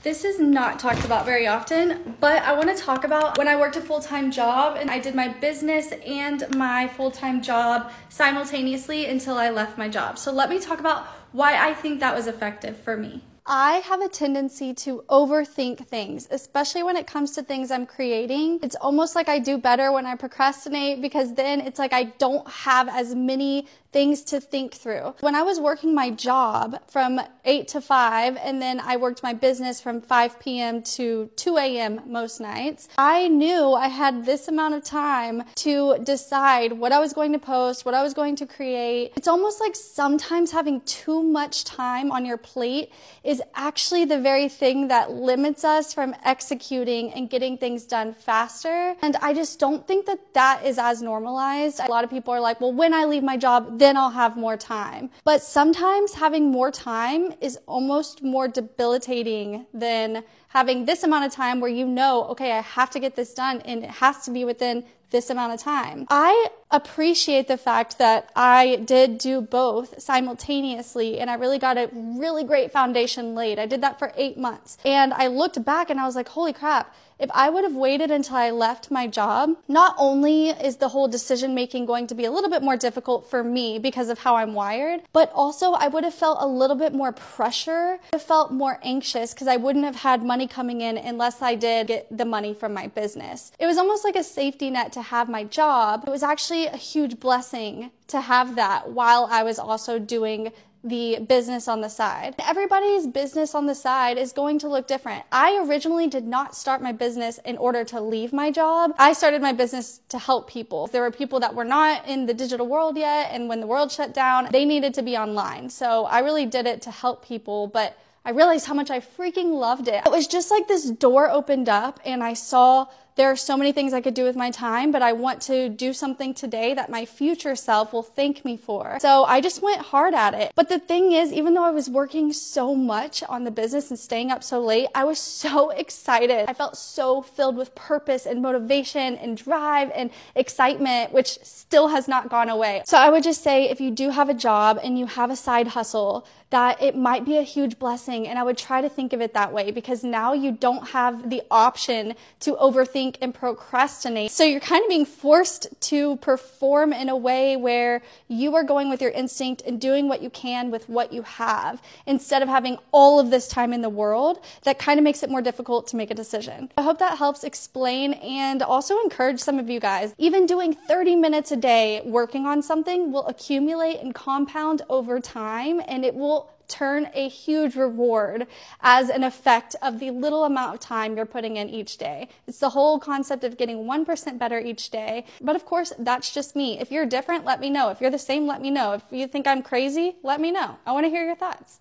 This is not talked about very often, but I want to talk about when I worked a full-time job and I did my business and my full-time job simultaneously until I left my job. So let me talk about why I think that was effective for me. I have a tendency to overthink things, especially when it comes to things I'm creating. It's almost like I do better when I procrastinate because then it's like I don't have as many things to think through. When I was working my job from 8 to 5 and then I worked my business from 5 p.m. to 2 a.m. most nights, I knew I had this amount of time to decide what I was going to post, what I was going to create. It's almost like sometimes having too much time on your plate is actually the very thing that limits us from executing and getting things done faster. And I just don't think that that is as normalized. A lot of people are like, well, when I leave my job, then I'll have more time. But sometimes having more time is almost more debilitating than having this amount of time where you know, okay, I have to get this done and it has to be within this amount of time. I appreciate the fact that I did do both simultaneously and I really got a really great foundation laid. I did that for 8 months and I looked back and I was like, holy crap, if I would have waited until I left my job, not only is the whole decision making going to be a little bit more difficult for me because of how I'm wired, but also I would have felt a little bit more pressure. I felt more anxious because I wouldn't have had money coming in unless I did get the money from my business. It was almost like a safety net to have my job. It was actually a huge blessing to have that while I was also doing the business on the side. Everybody's business on the side is going to look different. I originally did not start my business in order to leave my job. I started my business to help people. There were people that were not in the digital world yet, and when the world shut down, they needed to be online. So I really did it to help people, but I realized how much I freaking loved it. It was just like this door opened up and I saw there are so many things I could do with my time, but I want to do something today that my future self will thank me for. So I just went hard at it. But the thing is, even though I was working so much on the business and staying up so late, I was so excited. I felt so filled with purpose and motivation and drive and excitement, which still has not gone away. So I would just say if you do have a job and you have a side hustle, that it might be a huge blessing. And I would try to think of it that way because now you don't have the option to overthink and procrastinate. So you're kind of being forced to perform in a way where you are going with your instinct and doing what you can with what you have instead of having all of this time in the world. That kind of makes it more difficult to make a decision. I hope that helps explain and also encourage some of you guys. Even doing 30 minutes a day working on something will accumulate and compound over time, and it will turn a huge reward as an effect of the little amount of time you're putting in each day. It's the whole concept of getting 1% better each day. But of course, that's just me. If you're different, let me know. If you're the same, let me know. If you think I'm crazy, let me know. I want to hear your thoughts.